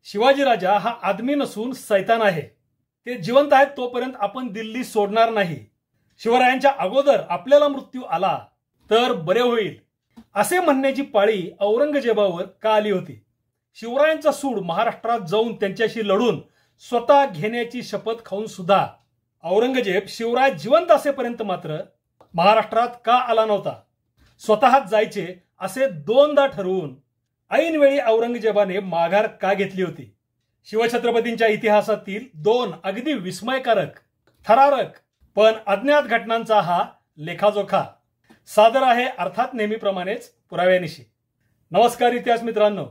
शिवाजीराजा हा आदमी नसून सैतान आहे। ते जिवंत आहेत तोपर्यंत आपण दिल्ली सोडणार नाही। शिवरायांच्या अगोदर आपल्याला मृत्यू आला तर बरे होईल असे म्हणण्याची पाळी औरंगजेबावर का आली होती? शिवरायांचा सूड महाराष्ट्रात जाऊन त्यांच्याशी लढून स्वतः घेण्याची शपथ खाऊन सुद्धा औरंगजेब शिवराय जिवंत असेपर्यंत मात्र महाराष्ट्रात का आला नव्हता? स्वतःच जायचे असे दोनदा ठरवून ऐनवेळी औरंगजेबाने माघार का घेतली होती? शिवछत्रपतींच्या इतिहासातील दोन अगदी विस्मयकारक, थरारक पण अज्ञात घटनांचा हा लेखाजोखा सादर आहे, अर्थात नेहमीप्रमाणेच पुराव्यानिशी। नमस्कार इतिहास मित्रांनो,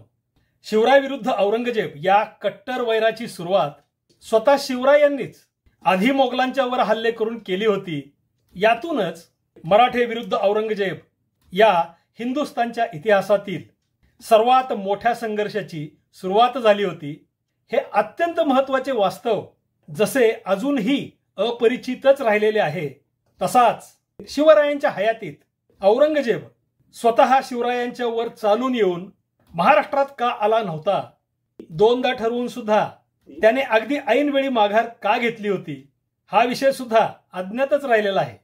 शिवराय विरुद्ध औरंगजेब या कट्टर वैराची सुरुवात स्वतः शिवराय यांनीच आधी मोगलांच्यावर हल्ले करून केली होती। यातूनच मराठे विरुद्ध औरंगजेब या हिंदुस्थानच्या इतिहासातील सर्वात मोठ्या संघर्षाची सुरुवात झाली होती। हे अत्यंत महत्त्वाचे वास्तव जसे अजूनही अपरिचितच राहिलेले आहे, तसाच शिवरायांच्या हयातीत औरंगजेब स्वतः शिवरायांच्या वर चालून येऊन महाराष्ट्रात का आला नव्हता? दोनदा ठरवून सुद्धा त्याने अगदी ऐनवेळी माघार का घेतली होती? हा विषय सुद्धा अज्ञातच राहिलेला आहे।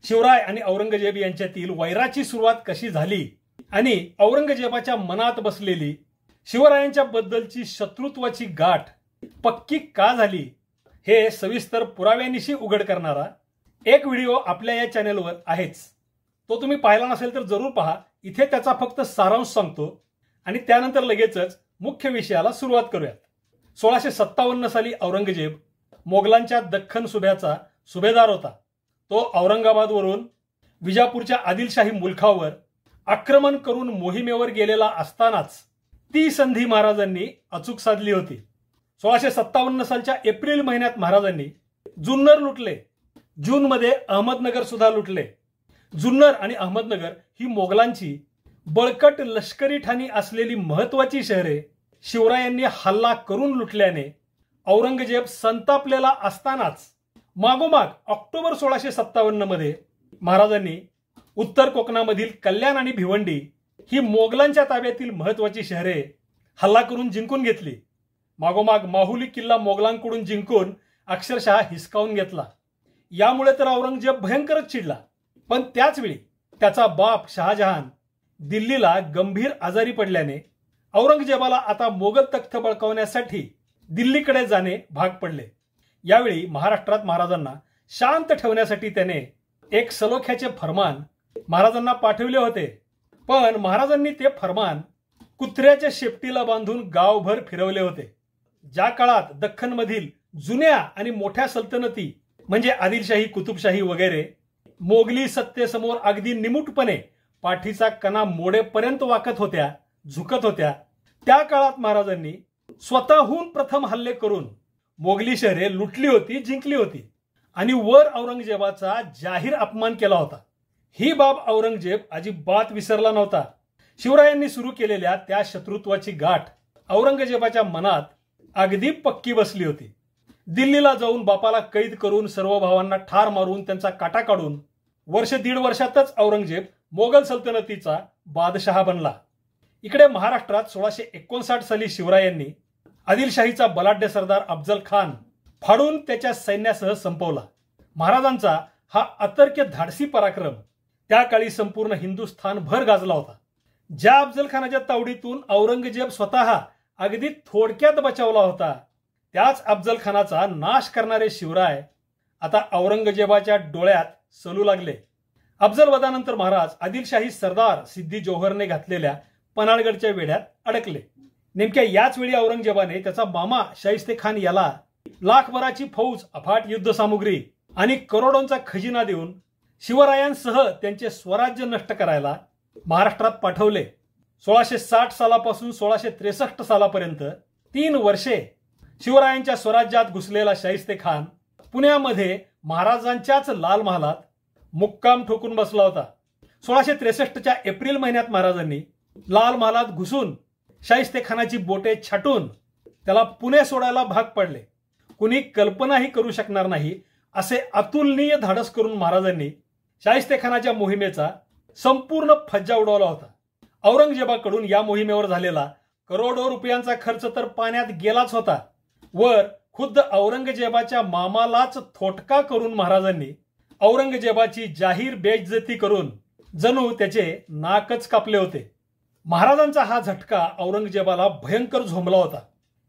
शिवराय आणि औरंगजेब यांच्यातील वैराची सुरुवात कशी झाली आणि औरंगजेबाच्या मनात बसलेली शिवरायांच्या बद्दलची शत्रुत्वाची गाठ पक्की का झाली, हे सविस्तर पुराव्यानिशी उघड करणारा एक व्हिडिओ आपल्या या चॅनलवर आहेच। तो तुम्ही पाहिला नसेल तर जरूर पहा। इथे त्याचा फक्त सारांश सांगतो आणि त्यानंतर लगेचच मुख्य विषयाला सुरुवात करूयात। 1657 साली औरंगजेब मोगलांच्या दख्खन सुभ्याचा सुभेदार होता। तो औरंगाबादवरून विजापूरच्या आदिलशाही मुलखावर आक्रमण करून मोहिमेवर गेलेला असतानाच ती संधी महाराजांनी अचूक साधली होती। 1657 सालच्या एप्रिल महिन्यात महाराजांनी जुन्नर लुटले। जूनमध्ये अहमदनगर सुद्धा लुटले। जुन्नर आणि अहमदनगर ही मोगलांची बळकट लष्करी ठाणी असलेली महत्त्वाची शहरे शिवरायांनी हल्ला करून लुटल्याने औरंगजेब संतापलेला असतानाच मागोमाग ऑक्टोबर 1657 मध्ये महाराजांनी उत्तर कोकणामधील कल्याण आणि भिवंडी ही मोगलांच्या ताब्यातील महत्त्वाची शहरे हल्ला करून जिंकून घेतली। मागोमाग माहुली किल्ला मोगलांकडून जिंकून अक्षरशः हिसकावून घेतला। यामुळे तर औरंगजेब भयंकरच चिडला, पण त्याच वेळी त्याचा बाप शहाजहान दिल्लीला गंभीर आजारी पडल्याने औरंगजेबाला आता मोगल तख्त बळकावण्यासाठी दिल्लीकडे जाणे भाग पडले। यावेळी महाराष्ट्रात महाराजांना शांत ठेवण्यासाठी त्याने एक सलोख्याचे फरमान महाराजांना पाठवले होते, पण महाराजांनी ते फरमान कुत्र्याच्या शेपटीला बांधून गावभर फिरवले होते। ज्या काळात दख्खनमधील जुन्या आणि मोठ्या सल्तनती म्हणजे आदिलशाही, कुतुबशाही वगैरे मोगली सत्तेसमोर अगदी निमूटपणे पाठीचा कणा मोडेपर्यंत वाकत होत्या, झुकत होत्या, त्या काळात महाराजांनी स्वतःहून प्रथम हल्ले करून मोगली शहरे लुटली होती, जिंकली होती आणि वर औरंगजेबाचा जाहीर अपमान केला होता। ही बाब औरंगजेब अजिबात विसरला नव्हता। शिवरायांनी सुरू केलेल्या त्या शत्रुत्वाची गाठ औरंगजेबाच्या मनात अगदी पक्की बसली होती। दिल्लीला जाऊन बापाला कैद करून सर्व भावांना ठार मारून त्यांचा काटा काढून वर्ष दीड वर्षातच औरंगजेब मोगल सल्तनतीचा बादशहा बनला। इकडे महाराष्ट्रात 1659 साली शिवरायांनी आदिलशाहीचा बलाढ्य सरदार अफजल खान फाडून त्याच्या सैन्यासह संपवला। महाराजांचा हा अतर्क्य धाडसी पराक्रम त्या काळी संपूर्ण हिंदुस्थान भर गाजला होता। ज्या अफजल खानाच्या तावडीतून औरंगजेब स्वतः अगदी थोडक्यात बचावला होता, त्याच अफजल खानाचा नाश करणारे शिवराय आता औरंगजेबाच्या डोळ्यात सलू लागले। अफजल वधानंतर महाराज आदिलशाही सरदार सिद्दी जोहरने घातलेल्या पन्हाळगडच्या वेढ्यात अडकले। नेमक्या याच वेळी औरंगजेबाने त्याचा मामा शाहिस्ते खान याला लाखभराची फौज, अफाट युद्ध सामुग्री आणि करोडोंचा खजिना देऊन शिवरायांसह त्यांचे स्वराज्य नष्ट करायला महाराष्ट्रात पाठवले। 1660 सालापासून 1663 सालापर्यंत 3 वर्षे शिवरायांच्या स्वराज्यात घुसलेला शाहिस्ते खान पुण्यामध्ये महाराजांच्याच लाल महालात मुक्काम ठोकून बसला होता। 1663च्या एप्रिल महिन्यात महाराजांनी लाल महालात घुसून शाहिस्ते खानाची बोटे छाटून त्याला पुणे सोडायला भाग पडले। कुणी कल्पनाही करू शकणार नाही असे अतुलनीय धाडस करून महाराजांनी शाहिस्ते खानाच्या मोहिमेचा संपूर्ण फज्जा उडवला होता। औरंगजेबाकडून या मोहिमेवर झालेला करोडो रुपयांचा खर्च तर पाण्यात गेलाच होता। वर खुद्द औरंगजेबाच्या मामालाच थोटका करून महाराजांनी औरंगजेबाची जाहीर बेइज्जती करून जणू त्याचे नाकच कापले होते। महाराजांचा हा झटका औरंगजेबाला भयंकर झोंबला होता।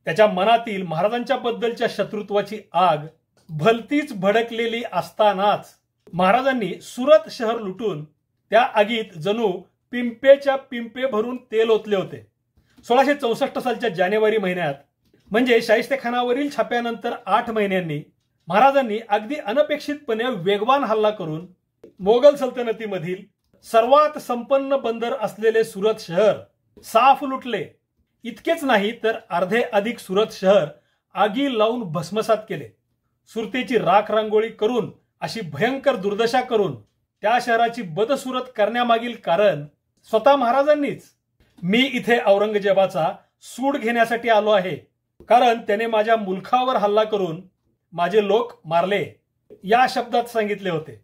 त्याच्या मनातील महाराजांच्या बद्दलच्या शत्रुत्वाची आग भलतीच भडकलेली असतानाच महाराजांनी सुरत शहर लुटून त्या आगीत जणू पिंपेच्या पिंपे भरून तेल ओतले होते। 1664 सालच्या जानेवारी महिन्यात म्हणजे शाहिस्तेखानावरील छाप्यानंतर 8 महिन्यांनी महाराजांनी अगदी अनपेक्षितपणे वेगवान हल्ला करून मोगल सल्तनतीमधील सर्वात संपन्न बंदर असलेले सुरत शहर साफ लुटले। इतकेच नाही तर अर्धे अधिक सुरत शहर आगी लावून भस्मसात केले। सुरतेची राख रांगोळी करून अशी भयंकर दुर्दशा करून त्या शहराची बदसुरत करण्यामागील कारण स्वतः महाराजांनीच। मी इथे औरंगजेबाचा सूड घेण्यासाठी आलो आहे, कारण त्याने माझ्या मुलखावर हल्ला करून माझे लोक मारले, या शब्दात सांगितले होते।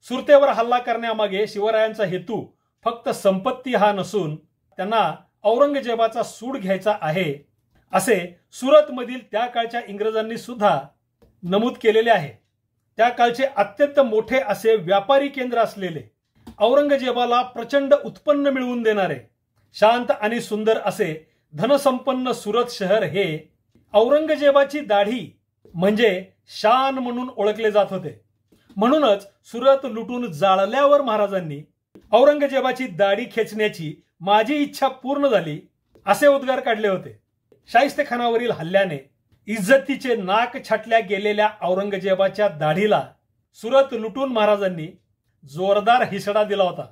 सुरतेवर हल्ला करण्यामागे शिवरायांचा हेतू फक्त संपत्ती हा नसून त्यांना औरंगजेबाचा सूड घ्यायचा आहे असे सुरतमधील त्या काळच्या इंग्रजांनी सुद्धा नमूद केलेले आहे। त्या काळचे अत्यंत मोठे असे व्यापारी केंद्र असलेले, औरंगजेबाला प्रचंड उत्पन्न मिळवून देणारे, शांत आणि सुंदर असे धनसंपन्न सुरत शहर हे औरंगजेबाची दाढी म्हणजे शान म्हणून ओळखले जात होते। म्हणूनच सुरत लुटून जाळल्यावर महाराजांनी औरंगजेबाची दाढी खेचण्याची माझी इच्छा पूर्ण झाली असे उद्गार काढले होते। शाहिस्तेखानावरील हल्ल्याने इज्जतीचे नाक छाटल्या गेलेल्या औरंगजेबाच्या दाढीला सुरत लुटून महाराजांनी जोरदार हिसडा दिला होता।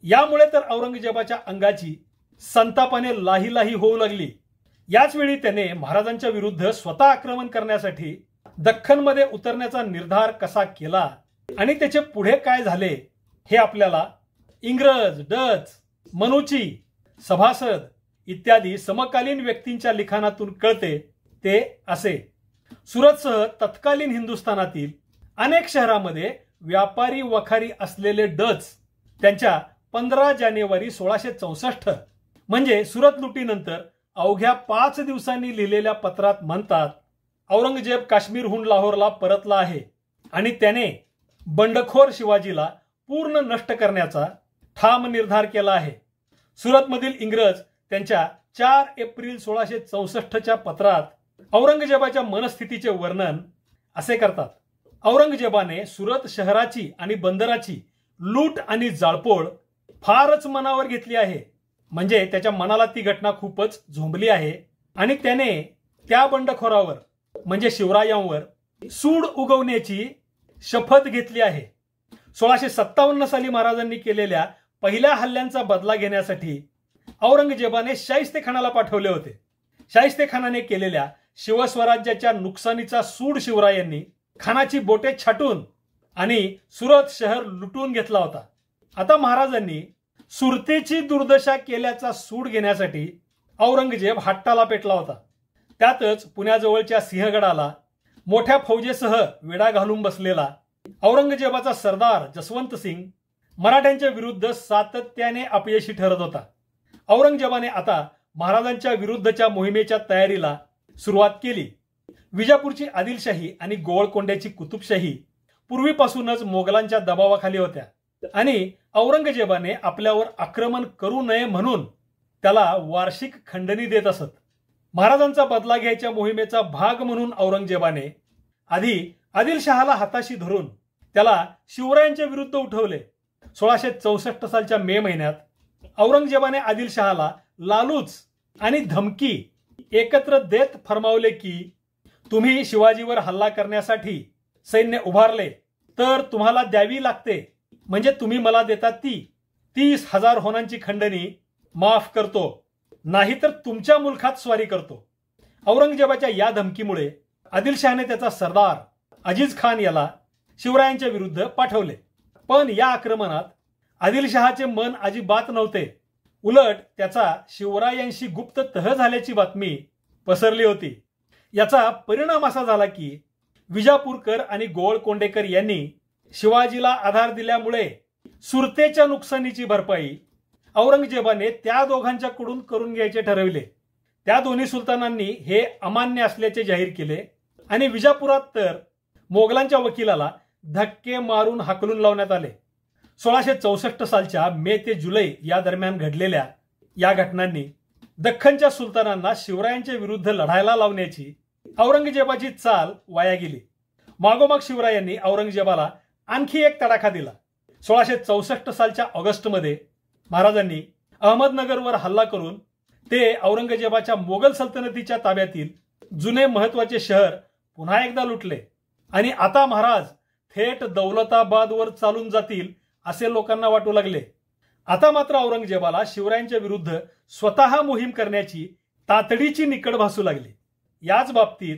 यामुळे तर औरंगजेबाच्या अंगाची संतापाने लाही लाही होऊ लागली। याच वेळी त्याने महाराजांच्या विरुद्ध स्वतः आक्रमण करण्यासाठी दख्खनमध्ये उतरण्याचा निर्धार कसा केला आणि त्याचे पुढे काय झाले हे आपल्याला इंग्रज, डच, मनुची, सभासद इत्यादी समकालीन व्यक्तींच्या लिखाणातून कळते ते असे। सुरतसह तत्कालीन हिंदुस्थानातील अनेक शहरांमध्ये व्यापारी वखारी असलेले डच त्यांच्या 15 जानेवारी 1664 म्हणजे सुरत लुटीनंतर अवघ्या 5 दिवसांनी लिहिलेल्या पत्रात म्हणतात, औरंगजेब काश्मीरहून लाहोरला परतला आहे आणि त्याने बंडखोर शिवाजीला पूर्ण नष्ट करण्याचा ठाम निर्धार केला आहे। सुरतमधील इंग्रज त्यांच्या 4 एप्रिल 1664च्या पत्रात औरंगजेबाच्या मनस्थितीचे वर्णन असे करतात, औरंगजेबाने सुरत शहराची आणि बंदराची लूट आणि जाळपोळ फारच मनावर घेतली आहे। म्हणजे त्याच्या मनाला ती घटना खूपच झोंबली आहे आणि त्याने त्या बंडखोरावर म्हणजे शिवरायांवर सूड उगवण्याची शपथ घेतली आहे। 1657 साली महाराजांनी केलेल्या पहिल्या हल्ल्यांचा बदला घेण्यासाठी औरंगजेबाने शाहिस्तेखानाला पाठवले होते। शाहिस्तेखानाने केलेल्या शिवस्वराज्याच्या नुकसानीचा सूड शिवरायांनी खानाची बोटे छाटून आणि सुरत शहर लुटून घेतला होता। आता महाराजांनी सुरतेची दुर्दशा केल्याचा सूड घेण्यासाठी औरंगजेब हट्टाला पेटला होता। त्यातच पुण्याजवळच्या सिंहगडाला मोठ्या फौजेसह वेढा घालून बसलेला औरंगजेबाचा सरदार जसवंत सिंग मराठ्यांच्या विरुद्ध सातत्याने अपयशी ठरत होता। औरंगजेबाने आता महाराजांच्या विरुद्धच्या मोहिमेच्या तयारीला सुरुवात केली। विजापूरची आदिलशाही आणि गोवळकोंड्याची कुतुबशाही पूर्वीपासूनच मोगलांच्या दबावाखाली होत्या आणि औरंगजेबाने आपल्यावर आक्रमण करू नये म्हणून त्याला वार्षिक खंडणी देत असत। महाराजांचा बदला घ्यायच्या मोहिमेचा भाग म्हणून औरंगजेबाने आधी आदिलशहाला हाताशी धरून त्याला शिवरायांच्या विरुद्ध उठवले। 1664 सालच्या मे महिन्यात औरंगजेबाने आदिलशहाला लालूच आणि धमकी एकत्र देत फरमावले की तुम्ही शिवाजीवर हल्ला करण्यासाठी सैन्य उभारले तर तुम्हाला द्यावी लागते, म्हणजे तुम्ही मला देता ती 30,000 होनांची खंडणी माफ करतो, नाहीतर तुमच्या मुलखात स्वारी करतो। औरंगजेबाच्या या धमकीमुळे आदिलशहाने त्याचा सरदार अजीज खान याला शिवरायांच्या विरुद्ध पाठवले। पण या आक्रमणात आदिलशहाचे मन अजिबात नव्हते, उलट त्याचा शिवरायांशी गुप्त तह झाल्याची बातमी पसरली होती। याचा परिणाम असा झाला की विजापूरकर आणि गोवळकोंडेकर यांनी शिवाजीला आधार दिल्यामुळे सुरतेच्या नुकसानीची भरपाई औरंगजेबाने त्या दोघांच्याकडून करून घ्यायचे ठरविले। त्या दोन्ही सुलतानांनी हे अमान्य असल्याचे जाहीर केले आणि विजापुरात तर मोगलांच्या वकिलाला धक्के मारून हाकलून लावण्यात आले. 1664 सालच्या मे ते जुलै या दरम्यान घडलेल्या या घटनांनी दख्खनच्या सुलतानांना शिवरायांच्या विरुद्ध लढायला लावण्याची औरंगजेबाची चाल वाया गेली. मागोमाग शिवरायांनी औरंगजेबाला आणखी एक तडाखा दिला. 1664 सालच्या ऑगस्टमध्ये महाराजांनी अहमदनगरवर हल्ला करून ते औरंगजेबाच्या मोगल सल्तनतीच्या ताब्यातील जुने महत्वाचे शहर पुन्हा एकदा लुटले आणि आता महाराज थेट दौलताबादवर चालून जातील असे लोकांना वाटू लागले. आता मात्र औरंगजेबाला शिवरायांच्या विरुद्ध स्वतः मोहीम करण्याची तातडीची निकड भासू लागली. याच बाबतीत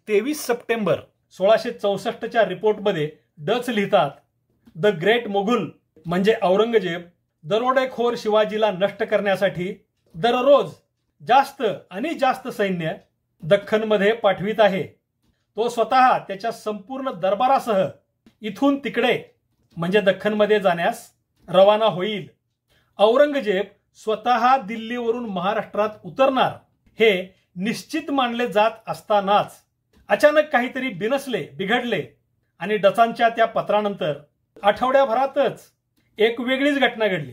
23 सप्टेंबर 1664च्या रिपोर्टमध्ये डच लिहितात, द ग्रेट मोगुल म्हणजे औरंगजेब दरोडेखोर शिवाजीला नष्ट करण्यासाठी दररोज जास्त आणि जास्त सैन्य दख्खनमध्ये पाठवित आहे. तो स्वतः त्याच्या संपूर्ण दरबारासह इथून तिकडे म्हणजे दख्खनमध्ये जाण्यास रवाना होईल. औरंगजेब स्वतः दिल्लीवरून महाराष्ट्रात उतरणार हे निश्चित मानले जात असतानाच अचानक काहीतरी बिघडले आणि डचांच्या त्या पत्रानंतर आठवड्याभरातच एक वेगळीच घटना घडली.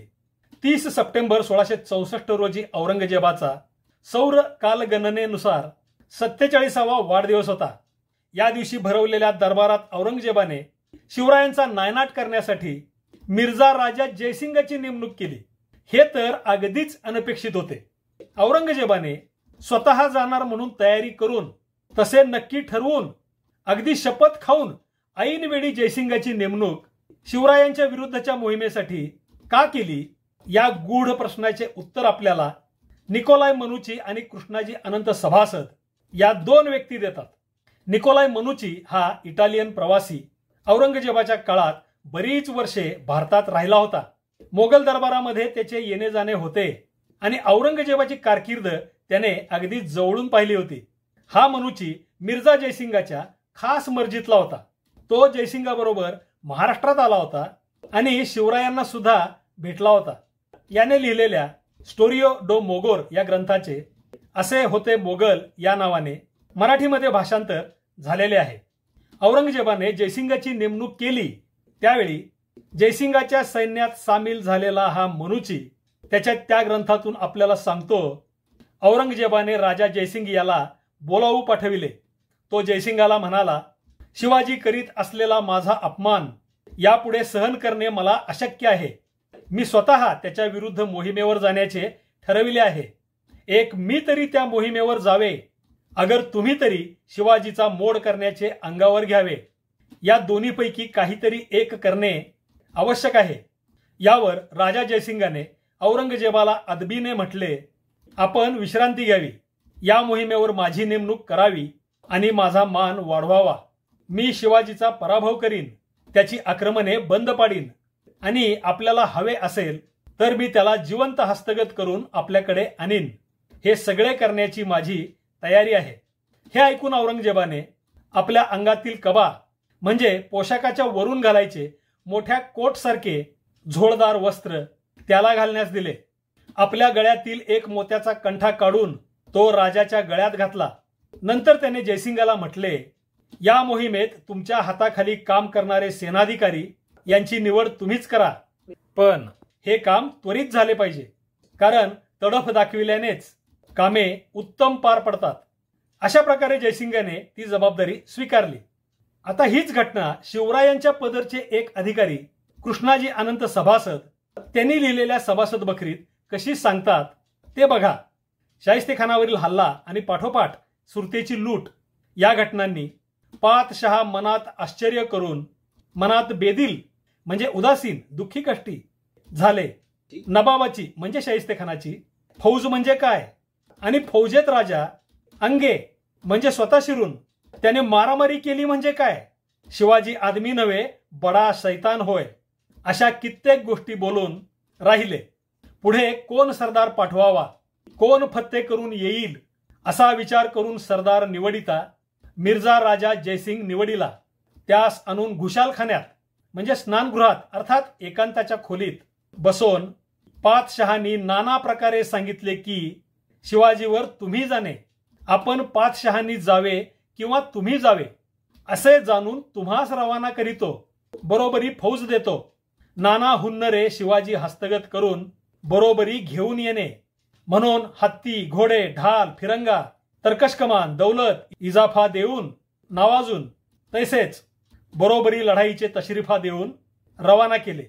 30 सप्टेंबर 1664 रोजी औरंगजेबाचा सौर कालगणनेनुसार 47वा वाढदिवस होता. या दिवशी भरवलेल्या दरबारात औरंगजेबाने शिवरायांचा नायनाट करण्यासाठी मिर्झा राजा जयसिंगाची नेमणूक केली. हे तर अगदीच अनपेक्षित होते. औरंगजेबाने स्वतः जाणार म्हणून तयारी करून तसे नक्की ठरवून अगदी शपथ खाऊन ऐनवेळी जयसिंगाची नेमणूक शिवरायांच्या विरुद्धच्या मोहिमेसाठी का केली या गूढ प्रश्नाचे उत्तर आपल्याला निकोलाय मनुची आणि कृष्णाजी अनंत सभासद या दोन व्यक्ती देतात. निकोलाय मनुची हा इटालियन प्रवासी औरंगजेबाच्या काळात बरीच वर्षे भारतात राहिला होता. मोगल दरबारामध्ये त्याचे येणे जाणे होते आणि औरंगजेबाची कारकीर्द त्याने अगदी जवळून पाहिली होती. हा मनुची मिर्झा जयसिंगाच्या खास मर्जीतला होता. तो जयसिंगाबरोबर महाराष्ट्रात आला होता आणि शिवरायांना सुद्धा भेटला होता. याने लिहिलेल्या स्टोरियो डो मोगोर या ग्रंथाचे असे होते मोगल या नावाने मराठीमध्ये भाषांतर झालेले आहे. औरंगजेबाने जयसिंगाची नेमणूक केली त्यावेळी जयसिंगाच्या सैन्यात सामील झालेला हा मनुची त्याच्या त्या ग्रंथातून आपल्याला सांगतो, औरंगजेबाने राजा जयसिंग याला बोलावू पाठविले. तो जयसिंगाला म्हणाला, शिवाजी करीत असलेला माझा अपमान यापुढे सहन करणे मला अशक्य आहे. मी स्वतः त्याच्या विरुद्ध मोहिमेवर जाण्याचे ठरविले आहे. एक मी तरी त्या मोहिमेवर जावे, अगर तुम्ही तरी शिवाजीचा मोड करण्याचे अंगावर घ्यावे. या दोन्हीपैकी काहीतरी एक करणे आवश्यक आहे. यावर राजा जयसिंगाने औरंगजेबाला अदबीने म्हटले, आपण विश्रांती घ्यावी. या मोहिमेवर माझी नेमणूक करावी आणि माझा मान वाढवावा. मी शिवाजीचा पराभव करीन, त्याची आक्रमणे बंद पाडीन आणि आपल्याला हवे असेल तर मी त्याला जिवंत हस्तगत करून आपल्याकडे आणीन. हे सगळे करण्याची माझी तयारी आहे. हे ऐकून औरंगजेबाने आपल्या अंगातील कबा म्हणजे पोशाखाच्या वरून घालायचे मोठ्या कोटसारखे झोळदार वस्त्र त्याला घालण्यास दिले. आपल्या गळ्यातील एक मोत्याचा कंठा काढून तो राजाच्या गळ्यात घातला. नंतर त्याने जयसिंगाला म्हटले, या मोहिमेत तुमच्या हाताखाली काम करणारे सेनाधिकारी यांची निवड तुम्हीच करा. पण हे काम त्वरित झाले पाहिजे, कारण तडफ दाखविल्यानेच कामे उत्तम पार पडतात. अशा प्रकारे जयसिंगाने ती जबाबदारी स्वीकारली. आता हीच घटना शिवरायांच्या पदरचे एक अधिकारी कृष्णाजी अनंत सभासद त्यांनी लिहिलेल्या सभासद बखरीत कशी सांगतात ते बघा. शाहिस्तेखानावरील हल्ला आणि पाठोपाठ सुरतेची लूट या घटनांनी पातशहा मनात आश्चर्य करून मनात बेदिल म्हणजे उदासीन दुःखी कष्टी झाले. नबाबाची म्हणजे शाहिस्तेखानाची फौज म्हणजे काय आणि फौजेत राजा अंगे म्हणजे स्वतः शिरून त्याने मारामारी केली म्हणजे काय, शिवाजी आदमी नव्हे बडा शैतान होय, अशा कित्येक गोष्टी बोलून राहिले. पुढे कोण सरदार पाठवावा, कोण फत्ते करून येईल असा विचार करून सरदार निवडिता मिर्झा राजा जयसिंग निवडिला. त्यास आणून घुशालखान्यात म्हणजे स्नानगृहात अर्थात एकांताच्या खोलीत बसवून पातशहांनी नाना प्रकारे सांगितले की शिवाजीवर तुम्ही जाणे, आपण पातशहांनी जावे किंवा तुम्ही जावे असे जाणून तुम्हास रवाना करीतो, बरोबरी फौज देतो. नाना हुन्नरे शिवाजी हस्तगत करून बरोबरी घेऊन येणे. म्हणून हत्ती, घोडे, ढाल, फिरंगा, तरकश कमान, दौलत इजाफा देऊन नावाजून तैसेच बरोबरी लढाईचे तशरीफा देऊन रवाना केले.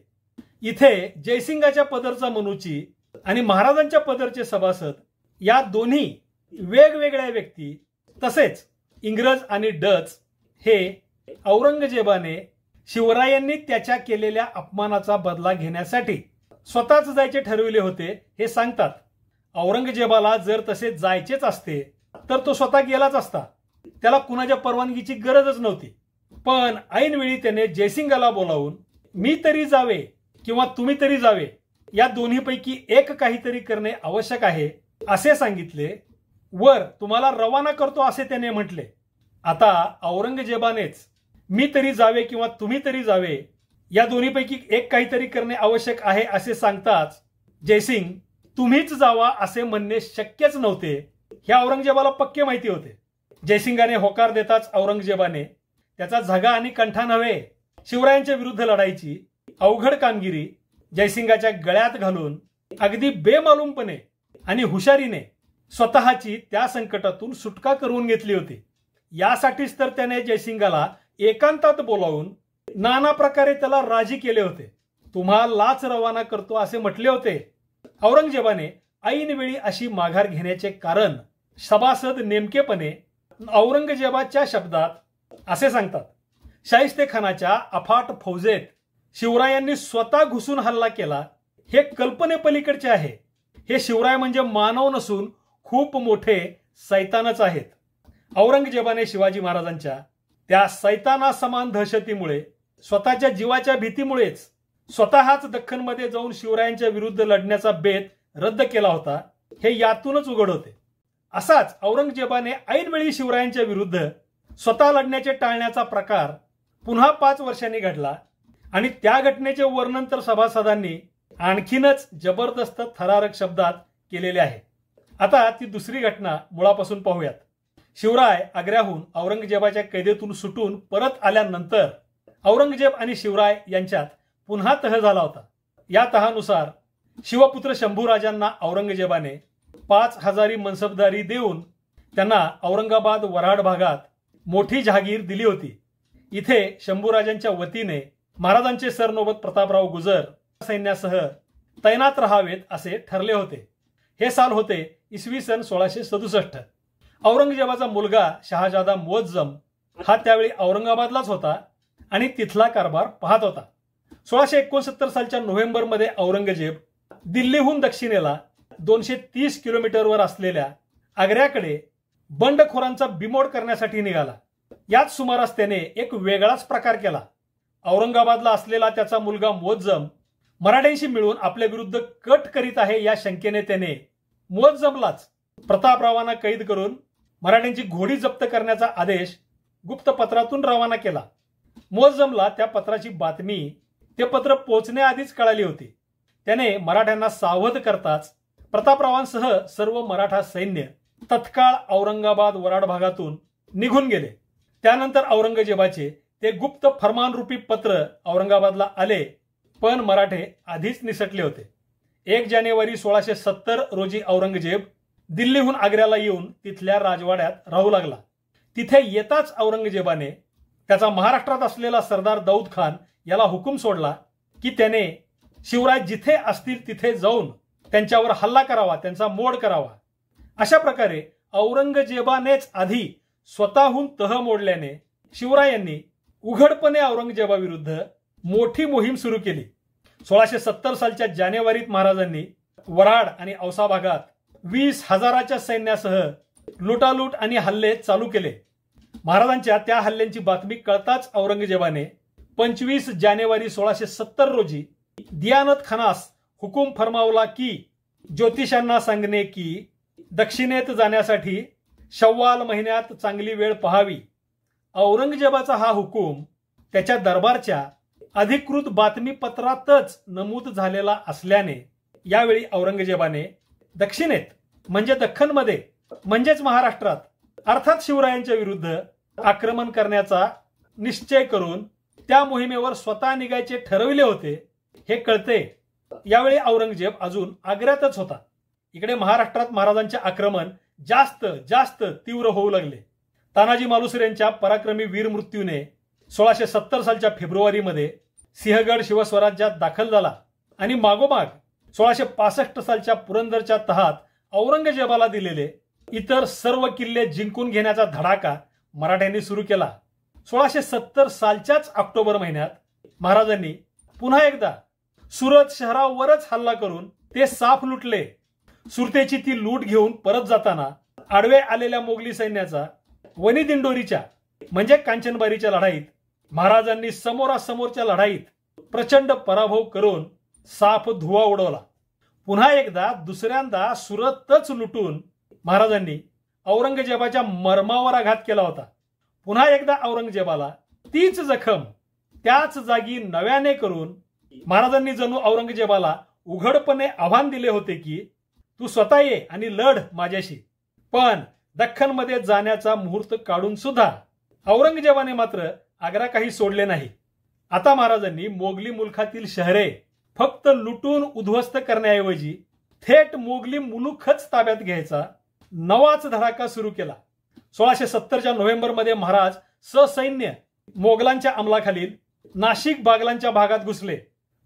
इथे जयसिंगाच्या पदरचा मनुची आणि महाराजांच्या पदरचे सभासद या दोन्ही वेगवेगळ्या व्यक्ती तसेच इंग्रज आणि डच हे औरंगजेबाने शिवरायांनी त्याच्या केलेल्या अपमानाचा बदला घेण्यासाठी स्वतःच जायचे ठरविले होते हे सांगतात. औरंगजेबाला जर तसे जायचेच असते तर तो स्वतः गेलाच असता, त्याला कुणाच्या परवानगीची गरजच नव्हती. पण ऐनवेळी त्याने जयसिंगाला बोलावून मी तरी जावे किंवा तुम्ही तरी जावे या दोन्हीपैकी एक काहीतरी करणे आवश्यक आहे असे सांगितले. वर तुम्हाला रवाना करतो असे त्याने म्हटले. आता औरंगजेबानेच मी तरी जावे किंवा तुम्ही तरी जावे या दोन्हीपैकी एक काहीतरी करणे आवश्यक आहे असे सांगताच जयसिंग तुम्हीच जावा असे म्हणणे शक्यच नव्हते हे औरंगजेबाला पक्के माहिती होते. जयसिंगाने होकार देताच औरंगजेबाने त्याचा झगा आणि कंठा नव्हे, शिवरायांच्या विरुद्ध लढायची अवघड कामगिरी जयसिंगाच्या गळ्यात घालून अगदी बेमालूमपणे आणि हुशारीने स्वतःची त्या संकटातून सुटका करून घेतली होती. यासाठीच तर त्याने जयसिंगाला एकांतात बोलावून नाना प्रकारे त्याला राजी केले होते. तुम्हालाच रवाना करतो असे म्हटले होते. औरंगजेबाने ऐनवेळी अशी माघार घेण्याचे कारण सभासद नेमकेपणे औरंगजेबाच्या शब्दात असे सांगतात. शाहिस्तेखानाच्या अफाट फौजेत शिवरायांनी स्वतः घुसून हल्ला केला हे कल्पनेपलीकडचे आहे. हे शिवराय म्हणजे मानव नसून खूप मोठे सैतानच आहेत. औरंगजेबाने शिवाजी महाराजांच्या त्या सैताना समान दहशतीमुळे, स्वतःच्या जीवाच्या भीतीमुळेच स्वतःच दख्खनमध्ये जाऊन शिवरायांच्या विरुद्ध लढण्याचा बेत रद्द केला होता हे यातूनच उघड होते. असाच औरंगजेबाने ऐनवेळी शिवरायांच्या विरुद्ध स्वतः लढण्याचे टाळण्याचा प्रकार पुन्हा 5 वर्षांनी घडला आणि त्या घटनेचे वर्णन तर सभासदांनी आणखीनच जबरदस्त थरारक शब्दात केलेले आहे. आता ती दुसरी घटना मुळापासून पाहूयात. शिवराय आग्र्याहून औरंगजेबाच्या कैदेतून सुटून परत आल्यानंतर औरंगजेब आणि शिवराय यांच्यात पुन्हा तह झाला होता. या तहानुसार शिवपुत्र शंभूराजांना औरंगजेबाने 5000 मनसबदारी देऊन त्यांना औरंगाबाद वऱ्हाड भागात मोठी जहागीर दिली होती. इथे शंभूराजांच्या वतीने महाराजांचे सरनोबत प्रतापराव गुजर सैन्यासह तैनात राहावेत असे ठरले होते. हे साल होते इसवी सन 1667. औरंगजेबाचा मुलगा शहाजादा मुअज्जम हा त्यावेळी औरंगाबादलाच होता आणि तिथला कारभार पाहत होता. 1669 सालच्या नोव्हेंबरमध्ये औरंगजेब दिल्लीहून दक्षिणेला 230 किलोमीटरवर असलेल्या आग्र्याकडे बंडखोरांचा बिमोड करण्यासाठी निघाला. याच सुमारास त्याने एक वेगळाच प्रकार केला. औरंगाबादला असलेला त्याचा मुलगा मुअज्जम मराठ्यांशी मिळून आपल्या विरुद्ध कट करीत आहे या शंकेने त्याने मुअज्जमलाच प्रतापरावांना कैद करून मराठ्यांची घोडी जप्त करण्याचा आदेश गुप्त पत्रातून रवाना केला. मुअज्जमला त्या पत्राची बातमी ते पत्र पोहोचण्याआधीच कळाली होती. त्याने मराठ्यांना सावध करताच प्रतापरावांसह सर्व मराठा सैन्य तत्काळ औरंगाबाद वऱ्हाड भागातून निघून गेले. त्यानंतर औरंगजेबाचे ते गुप्त फरमानरूपी पत्र औरंगाबादला आले, पण मराठे आधीच निसटले होते. 1 जानेवारी 1670 रोजी औरंगजेब दिल्लीहून आग्र्याला येऊन तिथल्या राजवाड्यात राहू लागला. तिथे येताच औरंगजेबाने त्याचा महाराष्ट्रात असलेला सरदार दाऊद खान याला हुकूम सोडला की त्याने शिवराय जिथे असतील तिथे जाऊन त्यांच्यावर हल्ला करावा, त्यांचा मोड करावा. अशा प्रकारे औरंगजेबानेच आधी स्वतःहून तह मोडल्याने शिवरायांनी उघडपणे औरंगजेबाविरुद्ध मोठी मोहीम सुरू केली. 1670 सालच्या जानेवारीत महाराजांनी वऱ्हाड आणि औसा भागात 20,000च्या सैन्यासह लुटालूट आणि हल्ले चालू केले. महाराजांच्या त्या हल्ल्यांची बातमी कळताच औरंगजेबाने 25 जानेवारी 1670 रोजी दियानत खानास हुकूम फरमावला की ज्योतिषांना सांगणे की दक्षिणेत जाण्यासाठी शव्वाल महिन्यात चांगली वेळ पहावी. औरंगजेबाचा हा हुकूम त्याच्या दरबारच्या अधिकृत बातमीपत्रातच नमूद झालेला असल्याने यावेळी औरंगजेबाने दक्षिणेत म्हणजे दख्खनमध्ये म्हणजेच महाराष्ट्रात अर्थात शिवरायांच्या विरुद्ध आक्रमण करण्याचा निश्चय करून त्या मोहिमेवर स्वतः निघायचे ठरविले होते हे कळते। यावेळी औरंगजेब अजून आग्र्यातच होता। इकडे महाराष्ट्रात महाराजांचे आक्रमण जास्त जास्त तीव्र होऊ लागले। तानाजी मालुसरे यांच्या पराक्रमी वीर मृत्यूने 1670 सालच्या फेब्रुवारीमध्ये सिंहगड शिवस्वराज्यात दाखल झाला आणि मागोमाग 1665 सालच्या पुरंदरच्या तहात औरंगजेबाला दिलेले इतर सर्व किल्ले जिंकून घेण्याचा धडाका मराठ्यांनी सुरू केला। 1670 सालच्याच ऑक्टोबर महिन्यात महाराजांनी पुन्हा एकदा सुरत शहरावरच हल्ला करून ते साफ लुटले। सुरतेची ती लूट घेऊन परत जाताना आडवे आलेल्या मोगली सैन्याचा वनी दिंडोरीच्या म्हणजे कांचनबारीच्या लढाईत महाराजांनी समोरासमोरच्या लढाईत प्रचंड पराभव करून साफ धुवा उडवला। पुन्हा एकदा दुसऱ्यांदा सुरतच लुटून महाराजांनी औरंगजेबाच्या मर्मावर आघात केला होता। पुन्हा एकदा औरंगजेबाला तीच जखम त्याच जागी नव्याने करून महाराजांनी जणू औरंगजेबाला उघडपणे आव्हान दिले होते की तू स्वतः ये आणि लढ माझ्याशी। पण दख्खनमध्ये जाण्याचा मुहूर्त काढून सुद्धा औरंगजेबाने मात्र आग्रा काही सोडले नाही। आता महाराजांनी मोगली मुलखातील शहरे फक्त लुटून उद्ध्वस्त करण्याऐवजी थेट मोगली मुलूखच ताब्यात घ्यायचा नवाच धडाका सुरू केला। 1670च्या नोव्हेंबरमध्ये महाराज ससैन्य मोगलांच्या अंमलाखालील नाशिक बागलांच्या भागात घुसले।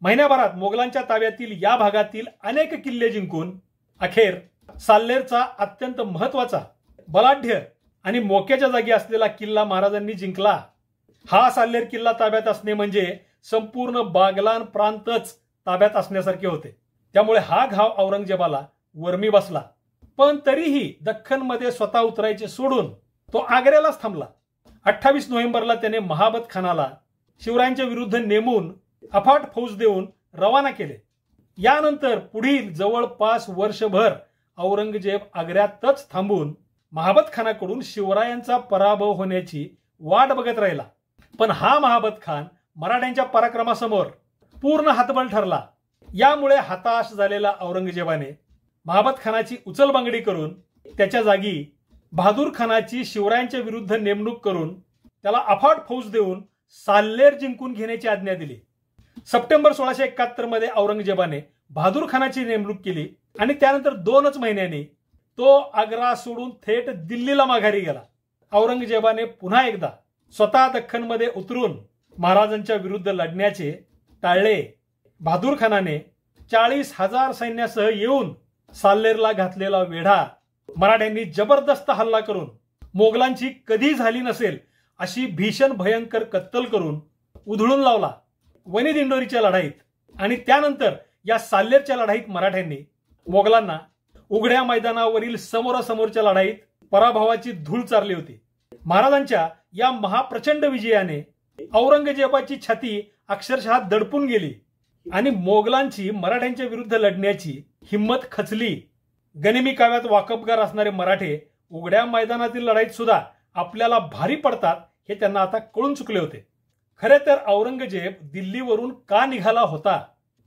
महिन्याभरात मोगलांच्या ताब्यातील या भागातील अनेक किल्ले जिंकून अखेर साल्हेरचा अत्यंत महत्वाचा बलाढ्य आणि मोक्याच्या जागी असलेला किल्ला महाराजांनी जिंकला। हा साल्हेर किल्ला ताब्यात असणे म्हणजे संपूर्ण बागलान प्रांतच ताब्यात असण्यासारखे होते। त्यामुळे हा घाव औरंगजेबाला वर्मी बसला। पण तरीही दख्खनमध्ये स्वतः उतरायचे सोडून तो आग्र्यालाच थांबला। 28 नोव्हेंबरला त्याने महाबत खानाला शिवरायांच्या विरुद्ध नेमून अफाट फौज देऊन रवाना केले। यानंतर पुढील जवळपास वर्षभर औरंगजेब आग्र्यातच थांबून महाबत खानाकडून शिवरायांचा पराभव होण्याची वाट बघत राहिला। पण हा महाबत खान मराठ्यांच्या पराक्रमासमोर पूर्ण हतबल ठरला। यामुळे हताश झालेला औरंगजेबाने महाबत खानाची उचलबांगडी करून त्याच्या जागी बहादूर खानाची शिवरायांच्या विरुद्ध नेमणूक करून त्याला अफाट फौज देऊन साल्हेर जिंकून घेण्याची आज्ञा दिली। सप्टेंबर 1671 मध्ये औरंगजेबाने बहादूर खानाची नेमणूक केली आणि त्यानंतर 2च महिन्यांनी तो आग्रा सोडून थेट दिल्लीला माघारी गेला। औरंगजेबाने पुन्हा एकदा स्वतः दख्खनमध्ये उतरून महाराजांच्या विरुद्ध लढण्याचे टाळले। बहादूर खानाने 40,000 सैन्यासह येऊन साल्हेरला घातलेला वेढा मराठ्यांनी जबरदस्त हल्ला करून मोगलांची कधी झाली नसेल अशी भीषण भयंकर कत्तल करून उधळून लावला। वनी दिंडोरीच्या लढाईत आणि त्यानंतर या साल्हेरच्या लढाईत मराठ्यांनी मोगलांना उघड्या मैदानावरील समोरासमोरच्या लढाईत पराभवाची धूळ चारली होती। महाराजांच्या या महाप्रचंड विजयाने औरंगजेबाची छाती अक्षरशः दडपून गेली आणि मोगलांची मराठ्यांच्या विरुद्ध लढण्याची हिंमत खचली। गनिमी काव्यात वाकबगार असणारे मराठे उघड्या मैदानातील लढाईत सुद्धा आपल्याला भारी पडतात हे त्यांना आता कळून चुकले होते। खरे तर औरंगजेब दिल्लीवरून का निघाला होता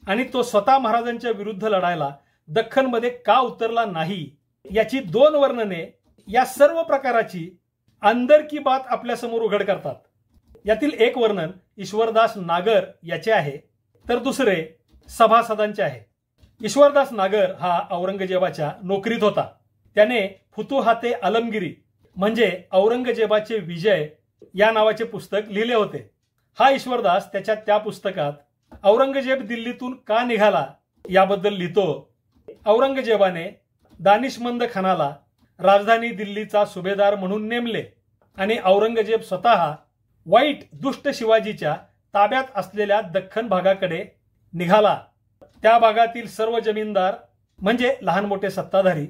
आणि तो स्वतः महाराजांच्या विरुद्ध लढायला दख्खनमध्ये का उतरला नाही याची 2 वर्णने या सर्व प्रकाराची अंदर की बात आपल्या समोर उघड करतात। यातील एक वर्णन ईश्वरदास नागर याचे आहे तर दुसरे सभासदांचे आहे। ईश्वरदास नागर हा औरंगजेबाच्या नोकरीत होता। त्याने फुतुहाते आलमगिरी म्हणजे औरंगजेबाचे विजय या नावाचे पुस्तक लिहिले होते। हा ईश्वरदास त्याच्या त्या पुस्तकात औरंगजेब दिल्लीतून का निघाला याबद्दल लिहितो। औरंगजेबाने दानिशमंद खानाला राजधानी दिल्लीचा सुभेदार म्हणून नेमले आणि औरंगजेब स्वतः वाईट दुष्ट शिवाजीच्या ताब्यात असलेल्या दख्खन भागाकडे निघाला। त्या भागातील सर्व जमीनदार म्हणजे लहान मोठे सत्ताधारी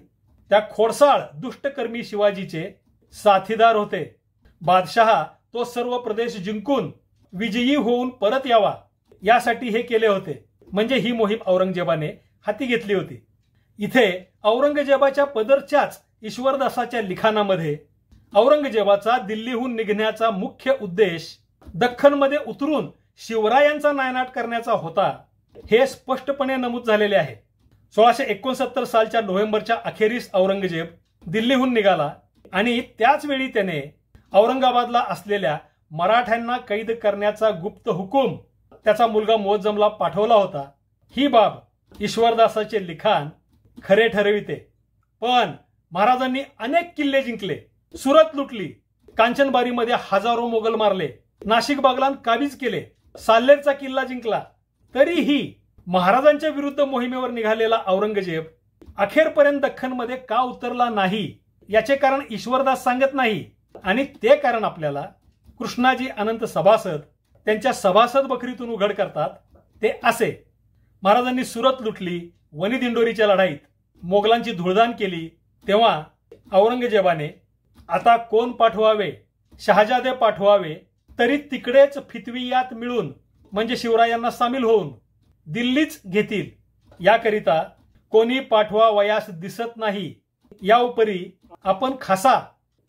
त्या खोडसाळ दुष्टकर्मी शिवाजीचे साथीदार होते। बादशहा तो सर्व प्रदेश जिंकून विजयी होऊन परत यावा यासाठी हे केले होते। म्हणजे ही मोहीम औरंगजेबाने हाती घेतली होती। इथे औरंगजेबाच्या पदरच्याच ईश्वरदासाच्या लिखाणामध्ये औरंगजेबाचा दिल्लीहून निघण्याचा मुख्य उद्देश दख्खनमध्ये उतरून शिवरायांचा नायनाट करण्याचा होता हे स्पष्टपणे नमूद झालेले आहे। 1669 सालच्या नोव्हेंबरच्या अखेरीस औरंगजेब दिल्लीहून निघाला आणि त्याच वेळी त्याने औरंगाबादला असलेल्या मराठ्यांना कैद करण्याचा गुप्त हुकूम त्याचा मुलगा मोअज्जमला पाठवला होता। ही बाब ईश्वरदासाचे लिखाण खरे ठरविते। पण महाराजांनी अनेक किल्ले जिंकले, सुरत लुटली, कांचनबारीमध्ये हजारो मोगल मारले, नाशिक बागलान काबीज केले, साल्हेरचा किल्ला जिंकला, तरीही महाराजांच्या विरुद्ध मोहिमेवर निघालेला औरंगजेब अखेरपर्यंत दख्खनमध्ये का उतरला नाही याचे कारण ईश्वरदास सांगत नाही। आणि ते कारण आपल्याला कृष्णाजी अनंत सभासद त्यांच्या सभासद बखरीतून उघड करतात। ते असे: महाराजांनी सुरत लुटली, वनी दिंडोरीच्या लढाईत मोगलांची धुळदाण केली, तेव्हा औरंगजेबाने आता कोण पाठवावे, शहाजादे पाठवावे, तरी तिकडेच फितवियात मिळून म्हणजे शिवरायांना सामील होऊन दिल्लीच घेतील, याकरिता कोणी पाठवा वयास दिसत नाही। या उपरी आपण खासा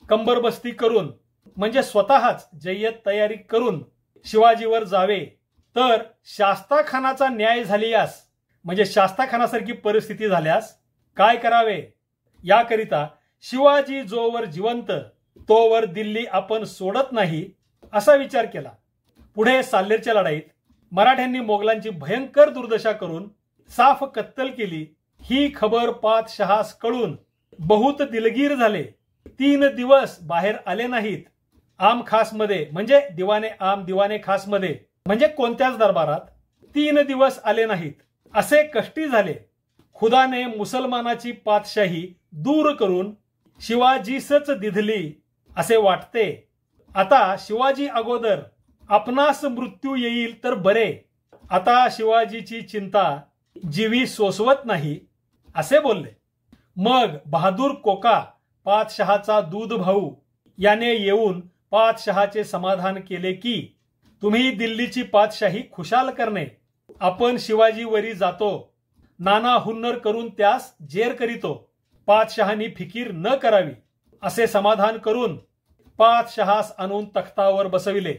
कंबरबस्ती करून म्हणजे स्वतःच जय्यत तयारी करून शिवाजीवर जावे, तर शास्ताखानाचा न्याय झाल्यास म्हणजे शास्ताखानासारखी परिस्थिती झाल्यास काय करावे, याकरिता शिवाजी जोवर जिवंत तोवर दिल्ली आपण सोडत नाही असा विचार केला। पुढे साल्हेरच्या लढाईत मराठ्यांनी मोगलांची भयंकर दुर्दशा करून साफ कत्तल केली। ही खबर पातशहास कळून बहुत दिलगीर झाले। 3 दिवस बाहेर आले नाहीत। आम खास मध्ये म्हणजे दिवाने आम दिवाने खास मध्ये म्हणजे कोणत्याच दरबारात 3 दिवस आले नाहीत। असे कष्टी झाले। खुदाने मुसलमानाची पातशाही दूर करून शिवाजीसच दिधली असे वाटते। आता शिवाजी अगोदर आपणास मृत्यू येईल तर बरे, आता शिवाजीची चिंता जीवी सोसवत नाही असे बोलले। मग बहादूर कोका पातशहाचा दूध भाऊ याने येऊन पातशहाचे समाधान केले की तुम्ही दिल्लीची पातशाही खुशाल करणे, आपण शिवाजीवरी जातो, नाना हुन्नर करून त्यास जेर करीतो, पातशहानी फिकीर न करावी असे समाधान करून पातशहास आणून तख्तावर बसविले।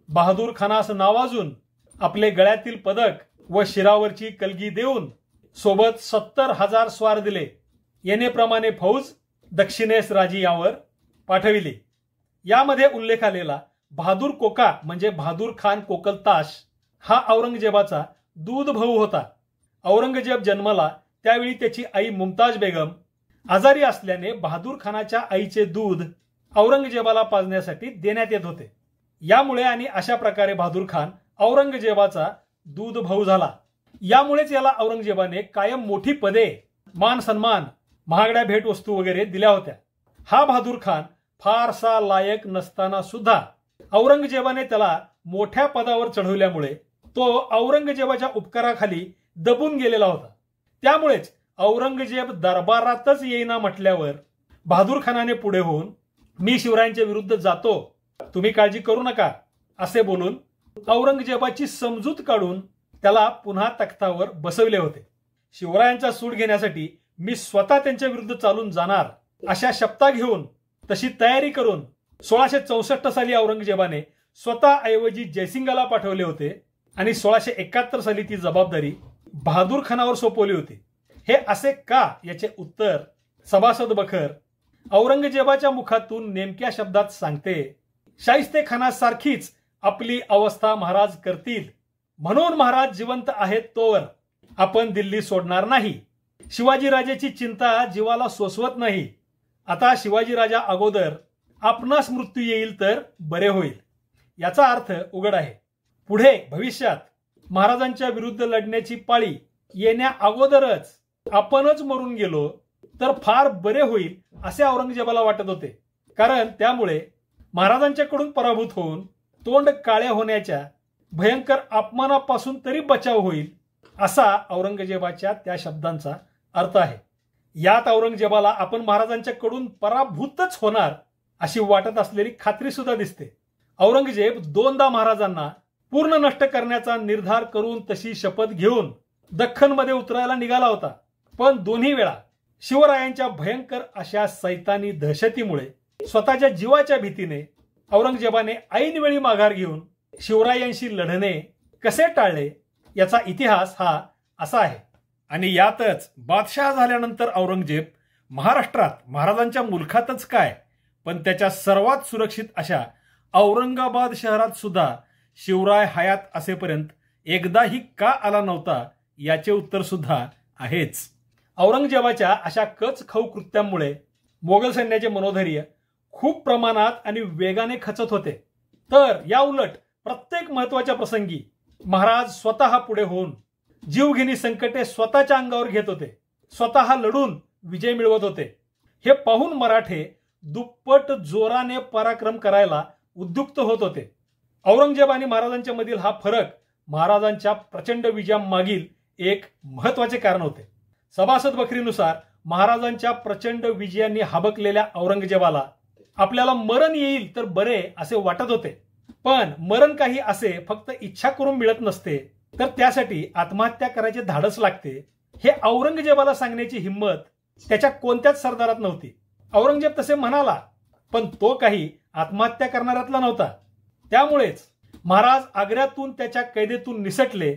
बहादूर खानास नावाजून आपले गळ्यातील पदक व शिरावरची कलगी देऊन सोबत 70,000 स्वार दिले। येणेप्रमाणे फौज दक्षिणेस राजी यावर पाठविली। यामध्ये उल्लेख आलेला बहादूर कोका म्हणजे बहादूर खान कोकलताश हा औरंगजेबाचा दूध भाऊ होता। औरंगजेब जन्माला त्यावेळी त्याची आई मुमताज बेगम आजारी असल्याने बहादूर खानाच्या आईचे दूध औरंगजेबाला पाजण्यासाठी देण्यात येत होते। यामुळे आणि अशा प्रकारे बहादूर खान औरंगजेबाचा दूध भाऊ झाला। यामुळेच याला औरंगजेबाने कायम मोठी पदे, मान सन्मान, महागड्या भेटवस्तू वगैरे दिल्या होत्या। हा बहादूर खान फारसा लायक नसताना सुद्धा औरंगजेबाने त्याला मोठ्या पदावर चढवल्यामुळे तो औरंगजेबाच्या उपकाराखाली दबून गेलेला होता। त्यामुळेच औरंगजेब दरबारातच येईना म्हटल्यावर बहादूर खानाने पुढे होऊन मी शिवरायांच्या विरुद्ध जातो, तुम्ही काळजी करू नका असे बोलून औरंगजेबाची समजूत काढून त्याला पुन्हा तख्तावर बसविले होते। शिवरायांचा सूड घेण्यासाठी मी स्वतः त्यांच्या विरुद्ध चालून जाणार अशा शपथा घेऊन तशी तयारी करून 1664 साली औरंगजेबाने स्वतः ऐवजी जयसिंगाला पाठवले होते आणि 1671 साली ती जबाबदारी बहादूर खानावर सोपवली होती। हे असे का याचे उत्तर सभासद बखर औरंगजेबाच्या मुखातून नेमक्या शब्दात सांगते। शाहिस्ते खानासारखीच आपली अवस्था महाराज करतील, म्हणून महाराज जिवंत आहेत तोवर आपण दिल्ली सोडणार नाही। शिवाजीराजाची चिंता जीवाला सोसवत नाही। आता शिवाजीराजा अगोदर आपणास मृत्यू येईल तर बरे होईल। याचा अर्थ उघड आहे। पुढे भविष्यात महाराजांच्या विरुद्ध लढण्याची पाळी येण्या अगोदरच आपणच मरून गेलो तर फार बरे होईल असे औरंगजेबाला वाटत होते। कारण त्यामुळे महाराजांच्याकडून पराभूत होऊन तोंड काळे होण्याच्या भयंकर अपमानापासून तरी बचाव होईल असा औरंगजेबाच्या त्या शब्दांचा अर्थ आहे। यात औरंगजेबाला आपण महाराजांच्याकडून पराभूतच होणार अशी वाटत असलेली खात्री सुद्धा दिसते। औरंगजेब 2दा महाराजांना पूर्ण नष्ट करण्याचा निर्धार करून तशी शपथ घेऊन दख्खनमध्ये उतरायला निघाला होता। पण दोन्ही वेळा शिवरायांच्या भयंकर अशा सैतानी दहशतीमुळे स्वतःच्या जीवाच्या भीतीने औरंगजेबाने ऐनवेळी माघार घेऊन शिवरायांशी लढणे कसे टाळले याचा इतिहास हा असा आहे। आणि यातच बादशाह झाल्यानंतर औरंगजेब महाराष्ट्रात महाराजांच्या मुलखातच काय पण त्याच्या सर्वात सुरक्षित अशा औरंगाबाद शहरात सुद्धा शिवराय हयात असेपर्यंत एकदाही का आला नव्हता याचे उत्तर सुद्धा आहेच. औरंगजेबाच्या अशा कच खाऊ कृत्यांमुळे मोगल सैन्याचे मनोधैर्य खूप प्रमाणात आणि वेगाने खचत होते. तर या उलट प्रत्येक महत्वाच्या प्रसंगी महाराज स्वतः पुढे होऊन जीवघेणी संकटे स्वतःच्या अंगावर घेत होते, स्वतः लढून विजय मिळवत होते. हे पाहून मराठे दुप्पट जोराने पराक्रम करायला उद्युक्त होत होते. औरंगजेब आणि महाराजांच्या मधील हा फरक महाराजांच्या प्रचंड विजयामागील एक महत्वाचे कारण होते. सभासद बखरीनुसार महाराजांच्या प्रचंड विजयांनी हाबकलेल्या औरंगजेबाला आपल्याला मरण येईल तर बरे असे वाटत होते. पण मरण काही असे फक्त इच्छा करून मिळत नसते, तर त्यासाठी आत्महत्या करायचे धाडस लागते. हे औरंगजेबाला सांगण्याची हिंमत त्याच्या कोणत्याच सरदारात नव्हती. औरंगजेब तसे म्हणाला, पण तो काही आत्महत्या करणाऱ्यातला नव्हता. त्यामुळेच महाराज आग्र्यातून त्याच्या कैदेतून निसटले.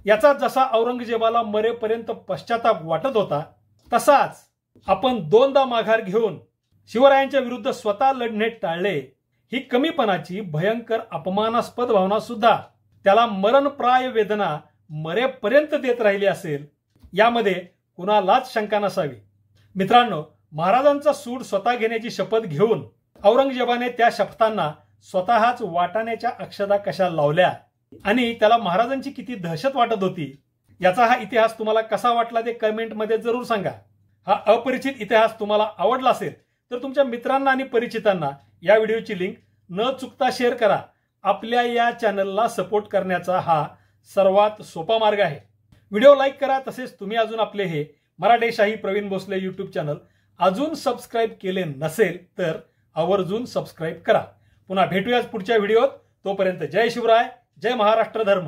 याचा जसा औरंगजेबाला मरेपर्यंत पश्चाताप वाटत होता, तसाच आपण दोनदा माघार घेऊन शिवरायांच्या विरुद्ध स्वतः लढणे टाळले ही कमीपणाची भयंकर अपमानास्पद भावना सुद्धा त्याला मरणप्राय वेदना मरेपर्यंत देत राहिली असेल, यामध्ये कुणालाच शंका नसावी. मित्रांनो, महाराजांचा सूड स्वतः घेण्याची शपथ घेऊन औरंगजेबाने त्या शपथांना स्वतःच वाटाण्याच्या अक्षता कशा लावल्या आणि त्याला महाराजांची किती दहशत वाटत होती, याचा हा इतिहास तुम्हाला कसा वाटला ते कमेंटमध्ये जरूर सांगा. हा अपरिचित इतिहास तुम्हाला आवडला असेल तर तुमच्या मित्रांना आणि परिचितांना या व्हिडिओची लिंक न चुकता शेअर करा. आपल्या या चॅनलला सपोर्ट करण्याचा हा सर्वात सोपा मार्ग आहे. व्हिडिओ लाईक करा. तसेच तुम्ही अजून आपले हे मराठेशाही प्रवीण भोसले यूट्यूब चॅनल अजून सबस्क्राईब केले नसेल तर आवर्जून सबस्क्राईब करा. पुन्हा भेटूयाच पुढच्या व्हिडिओत. तोपर्यंत जय शिवराय, जय महाराष्ट्र धर्म.